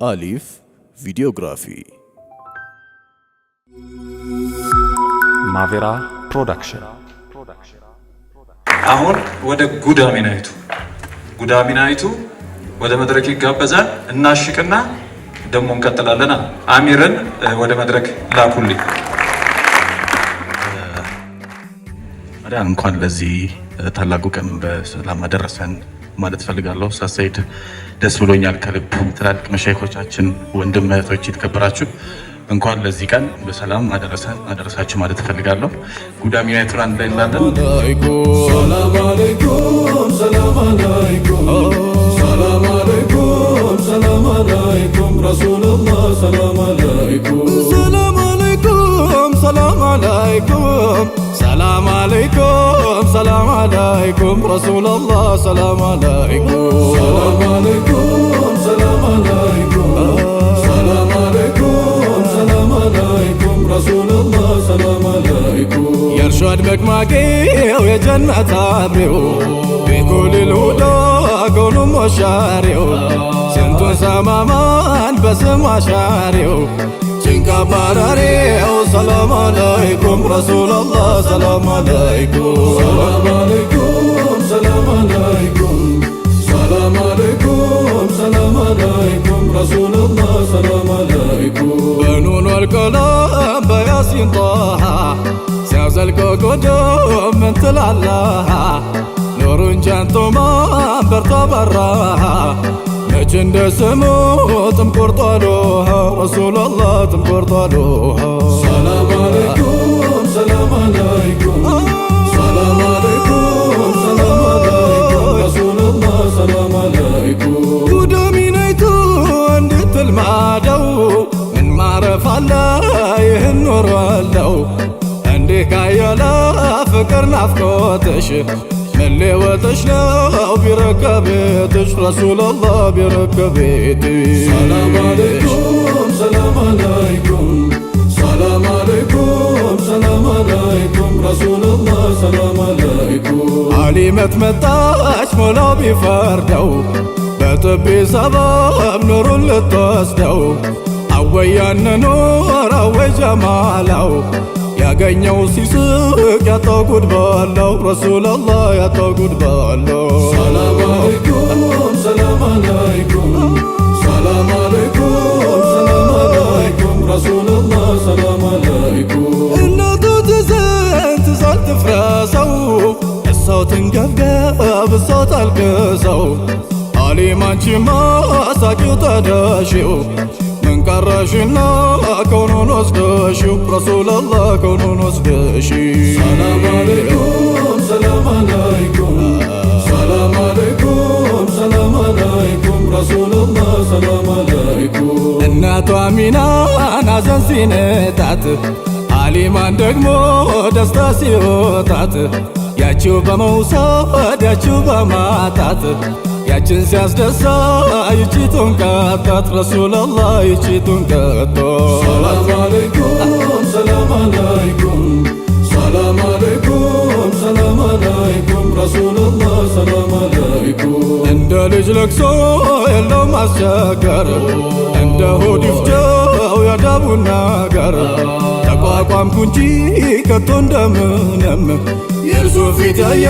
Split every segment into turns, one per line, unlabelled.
አሊፍ ቪዲዮግራፊ
ማቬራ ፕሮዳክሽን።
አሁን ወደ ጉዳሚናይቱ ወደ መድረክ ይጋበዛል። እናሽቅና ደሞ እንቀጥላለን። አሚርን ወደ መድረክ ላኩልኝ።
አዳን እንኳን ለዚህ ታላቁ ቀን በሰላም አደረሰን ማለት ፈልጋለሁ። ኡስታዝ ሰይድ ደስ ብሎኛል ከልብ። ትላልቅ መሻይኾቻችን፣ ወንድም እህቶች፣ የተከበራችሁ እንኳን ለዚህ ቀን በሰላም አደረሳችሁ ማለት ፈልጋለሁ። ጉዳሚናይቱን አንድ ላይ እንላለን።
ሰላም አለይኩም ሰላም አለይኩም ሰላም አለይኩም ሰላም አለይኩም ረሱላህ ሰላም አለይኩም ሰላም አለይኩም ሰላም አለይኩም ሰላም አለይኩም ሰላም አለይኩም ረሱላህ ሰላም አለይኩም ሰላም አለይኩም ሰላም አለይኩም ሰላም አለይኩም ሰላም አለይኩም ረሱላህ ሰላም አለይኩም የርሻድ መቅማቄው የጀነት አብሬው ቢኩል ልሁዳ ጎኑ ሞሻሬው ስንቱን ሰማማን በስም አሻሬው ጭንቃ ባራሬው ሰላም አለይኩም ረሱላህ ሰላም አለይኩም ሰላም አለይኩም ሰላም አለይኩም ሰላም አለይኩም ሰላም አለይኩም ረሱላህ ሰላም አለይኩም በኑን ወልቀለም በያሲን ጣሃ ሲያዘልቆ ጎዶም ምን ትላለህ ኑሩን ጀንቶማ በርታ በራሃ መች እንደ ስሙ ጥምቆርጧሉሃ ረሱላህ ጥምቆርጧሉሃ ሰላም አለይኩም ሰላም አለይኩም ሰላም አለይኩም ሰላም አለይኩም ረሱላህ ሰላም አለይኩም ጉዳሚናይቱ እንዴት ልማደው ምን ማረፋለ ይህን ኖሯለው እንዲህ ካየለ ፍቅር ናፍቆትሽ መለወጥሽ ነው ቢረከቤትሽ ረሱላህ ቢረከቤትሽ ሰላም አለይኩም ሰላም አለይኩም ሰላም አለይኩም ሰላም አለይኩም ረሱላህ ሰላም አለይኩም አሊመት መጣች ሞላው ቢፈርደው በጥቢ ሰበብ ኑሩን ልትወስደው አወያን ኑር አወይ ጀማላው ያገኘው ሲስቅ ያጣው ጉድ ባለው ረሱላህ ያጣው ጉድ ባለው ሰላም አለይኩም ሰላም አለይኩም ሰላም አለይኩም ሰላም አለይኩም ረሱላህ ሰላም አለይኩም እናቱ ትዘን ትፍረሰው እሷው ትንገብገብ እሷው ታልቅሰው አሊም አንቺማ ሳቂው ተደሺው ምን ቀረሽና ከውኑን ወስደሽው ረሱላህ ከውኑን ወስደሽው ሰላም አለይኩም ሰላም አለይኩም ሰላም አለይኩም ሰላም አለይኩም ረሱላህ ሰላም አለይኩም እናቷ አሚናን ሐዘን ሲነጣት አሊማን ደግሞ ደስታ ሲወጣት ያቺው በመውሰድ ያቺው በማጣት ያችን ሲያስደሳ ይቺቱን ቀጣት ረሱላህ ይቺቱን ቀጣት ሰላም አለይኩም ሰላም አለይኩም ሰላም አለይኩም ሰላም አለይኩም ረሱላህ ሰላም አለይኩም እንደ ልጅ ለቅሶ የለው ማስቸገር እንደ ሆድ ይፍጀው ያዳቡን ነገር ተቋቋምኩ እንጂ ከቶ እንደምንም የእርሱ ፊት ያየ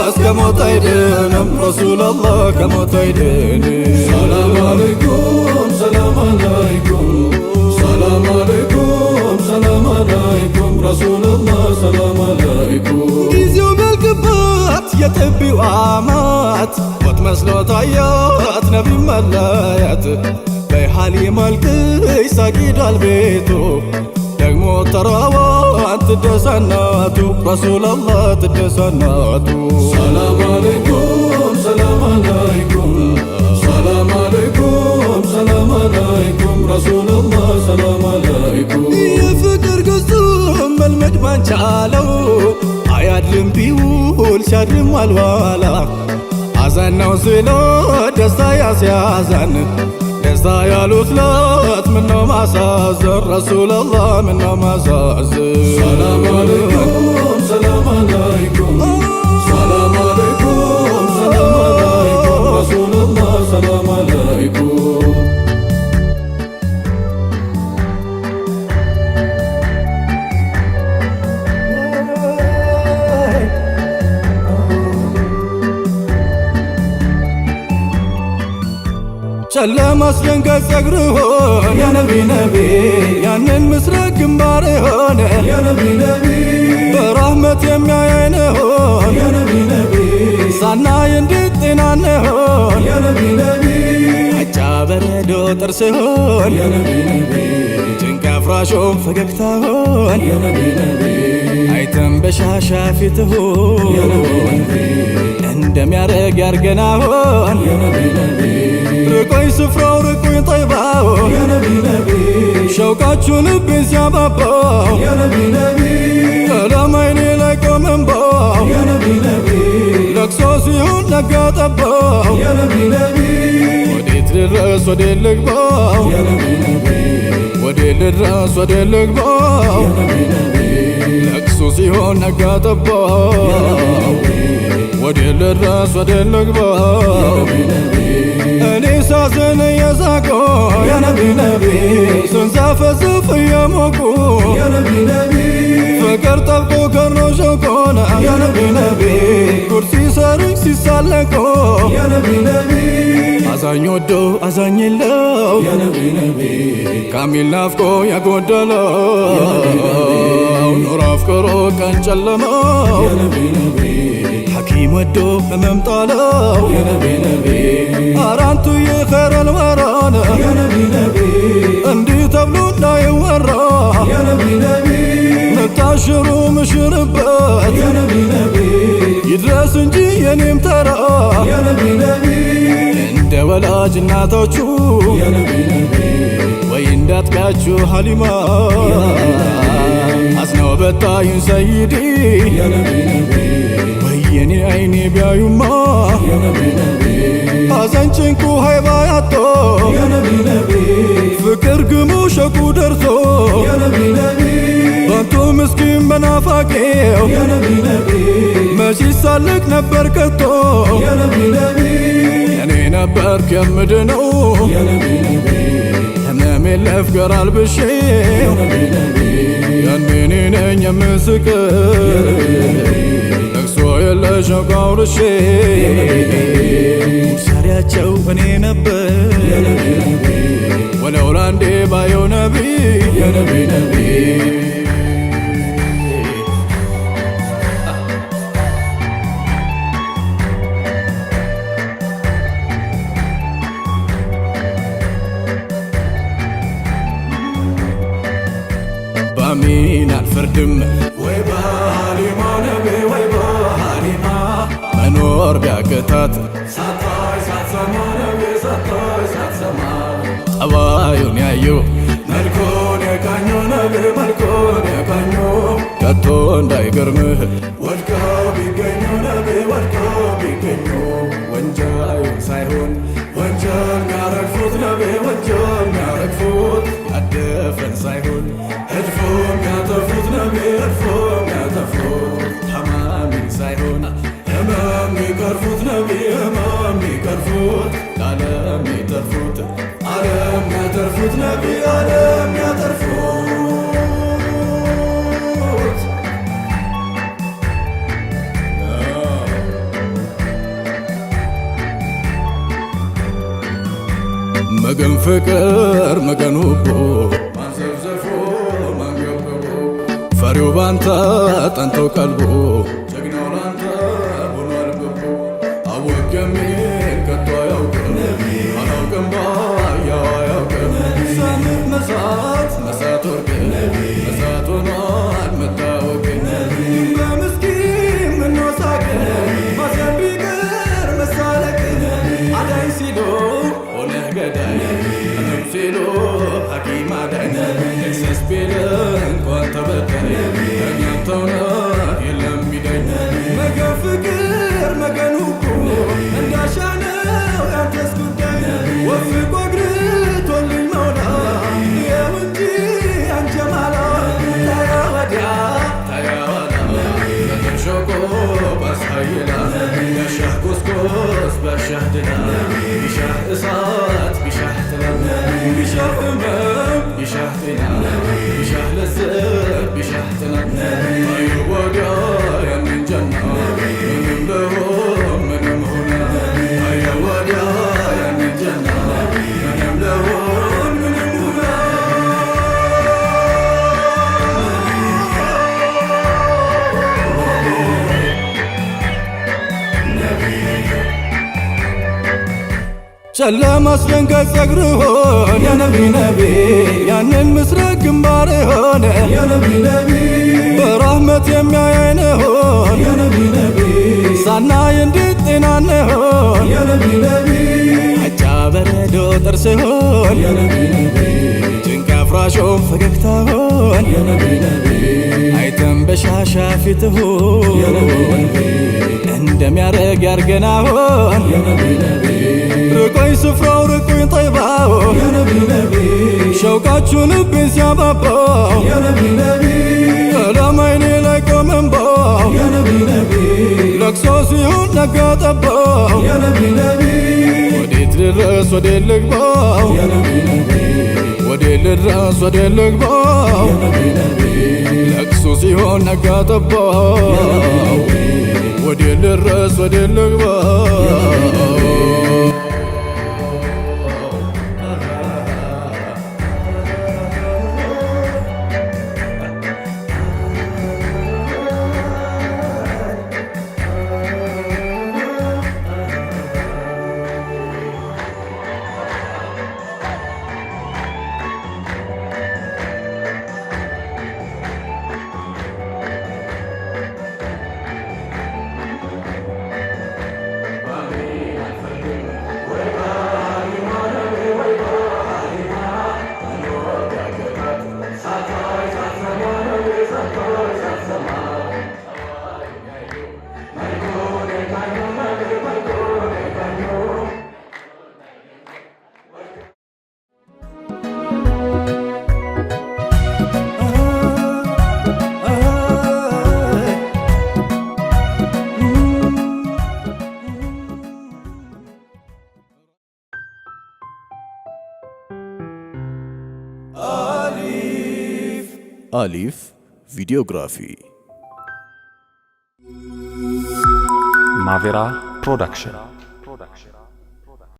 እስከ ሞት አይድንም ረሱላህ ከሞት አይድንም ሰላም አለይኩም ሰላም አለይኩም ሰላም አለይኩም ሰላም አለይኩም ረሱላህ ሰላም አለይኩም ጊዜው መልክባት የጥቢው አማት ሞት መስሎ ታያት ነቢ መለየት በሐሊም አልቅሽ ሳቂዳል ቤቱ ደግሞ ተራዋን ትደሰናቱ ረሱላህ ትደሰናቱ ሰላም አለይኩም ሰላም አለይኩም ሰላም አለይኩም ሰላም አለይኩም ረሱላህ ሰላም አለይኩም የፍቅር ገጹም መልመድ ባንቻለው አያድልም ቢውል ሲያድርም አልዋላ ሐዘናው ስሎ ደስታ ያስያዘን ደስታ ያሉት ለት ምነው ማሳዘን ረሱላህ ምነው ማሳዘን ሰላም አለይኩም ሰላም አለይኩም ሰላም አለይኩም ሰላም አለይኩም ረሱላህ ሰላም አለይኩም ጨለማ አስደንጋጭ ጸጉርህን የነቢ ነቢ ያንን ምስራቅ ግንባር ሆነ የነቢ ነቢ በራህመት የሚያየንሆን የነቢ ነቢ ሳናይ እንዴት ጤናንሆን የነቢ ነቢ አጫ በረዶ ጥርስሆን የነቢ ነቢ ጭንቅ አፍራሾም ፈገግታሆን የነቢ ነቢ አይተን በሻሻ ፊትሆን የነቢ ነቢ እንደሚያረግ ያርገናሆን የነቢ ነቢ ርቆኝ ስፍራው ርቆኝ ጠይባው የነቢ ነቢ ሸውቃችሁ ልቤን ሲያባባው የነቢ ነቢ ቀለም አይኔ ላይ ቆመንባው የነቢ ነቢ ለቅሶ ሲሆን ነጋ ጠባው የነቢ ነቢ ወዴት ልድረስ ወዴት ልግባው የነቢ ነቢ ወዴት ልድረስ ወዴት ልግባው የነቢ ነቢ ለቅሶ ሲሆን ነጋ ጠባው ወዴት ልድረስ ወዴት ልግባው እኔ ሳዝን እየሳቁ የነቢ ነቢ ስንዘፈዝፍ እየሞቁ የነቢ ነቢ ፍቅር ጠብቆ ከርኖ ሸቆነ የነቢ ነቢ ጉድ ሲሰሩኝ ሲሳለቁ የነቢ ነቢ አዛኝ ወዶ አዛኝ የለው የነቢ ነቢ ካሚል ናፍቆ ያጎደለው ኑሮ አፍቅሮ ቀን ጨለመው የነቢ ነቢ ሐኪም ወዶ ህመምጣለው የነቢ ነቢ አራንቱ የኸረል ወራነ የነቢ ነቢ እንዲህ ተብሎ እንዳይወራ የነቢ ነቢ ምታሽሩ ምሽርበት የነቢ ነቢ ይድረስ እንጂ የኔም ተራ የነቢ ነቢ እንደ ወላጅ እናቶቹ የነቢ ነቢ ወይ እንዳጥቃችሁ ሀሊማ አዝነው በታዩን ሰይዲ የነቢ ነቢ የኔ አይኔ ቢያዩማ የነቢ ነቢ ሐዘን ጭንቁ ሃይባ ያቶ የነቢ ነቢ ፍቅር ግሙ ሸቁ ደርሶ የነቢ ነቢ ባንቱ ምስኪን በናፋቄው የነቢ ነቢ መች ይሳለቅ ነበር ከቶ የነቢ ነቢ እኔ ነበርክ የምድነው የነቢ ነቢ ህመሜን ለፍቅር አልብሼ የነቢ ነቢ ያኔ እኔ ነኝ የምስቅ የለሸው ቃውርሼ ሰሪያቸው እኔ ነበር ወለው ላንዴ ባየው ነቢ የነቢ ነቢ ባሚን አልፈርድም ወይ በሃሊማ ነቢ ወይ መኖር ቢያቅታት ሳታይ ሳትሰማ ነቢ ሳታይ ሳትሰማ ጠባዩን ያየው መልኩን የቃኙ ነቢ መልኩን የቃኙ ከቶ እንዳይገርምህ ወድቀው ቢገኙ ነቢ ወድቀው ቢገኙ ወንጀሉን ሳይሆን ወንጀል ሚያረግፉት ነቢ ወንጀል ሚያረግፉት ያደፈን ሳይሆን እድፎ ሚያጠፉት ነቢ እድፎ ሚያጠፉት ታማሚን ሳይሆን ህመም ሚቀርፉት ነቢ ህመም ሚቀርፉት ለዓለም ሚተርፉት ዓለም ሚያተርፉት ነቢ ዓለም ሚያተርፉት መገን ፍቅር መገን ውቦ ማንዘፍዘፎ ማንገብገቦ ፈሪው ባንተ ጠንቶ ቀልቦ መሳት ወርቅ መሳት ሆኗል መታወቅ በምስኪን ምንወሳቅ ማዘን ቢቀር መሳለቅ አዳኝ ሲሎ ሆነህ ገዳይ ህመም ሲሎ ሐኪም አዳኝ ኤክሰስ ቢል እንኳን ተበዳይ ተኛተውነ የለም ሚዳኝ መገን ፍቅር መገን ውቁ እንዳሻነው ያንተስ ጉዳይ ወፍቆ እግርቶልኝ መውላ بشاه كسكس بشاه دنا بشاه إسات بشاه تلم بشاه أمام بشاه تنا بشاه لزق بشاه تلم أيوة ودايا من جنة من لهم من هنا أيوة ودايا من جنة ጨለማ አስደንጋጭ ጸጉርህ ሆነ የነቢ ነቢ ያንን ምስራቅ ግንባር ሆነ የነቢ ነቢ በራህመት የሚያየን ሆነ የነቢ ነቢ ሳናይ እንዴት ጤናን ሆነ የነቢ ነቢ አጫ በረዶ ጥርስ ሆነ የነቢ ነቢ ጭንቅ አፍራሾም ፈገግታ ሆነ የነቢ ነቢ አይተን በሻሻ ፊትህ የነቢ ነቢ እንደሚያረግ ያርገና ሆነ የነቢ ነቢ ርቆኝ ስፍራው ርቆኝ ጠይባው የነቢ ነቢ ሸውቃችሁ ልቤን ሲያባባው የነቢ ነቢ ቀለም አይኔ ላይ ቆመንባው የነቢ ነቢ ለቅሶ ሲሆን ነጋ ጠባው የነቢ ነቢ ወዴት ልድረስ ወዴት ልግባው የነቢ ነቢ ወዴት ልድረስ ወዴት ልግባው የነቢ ነቢ ለቅሶ ሲሆን ነጋ ጠባው ወዴት ልድረስ ወዴት ልግባው
አሊፍ ቪዲዮግራፊ
ማቬራ ፕሮዳክሽን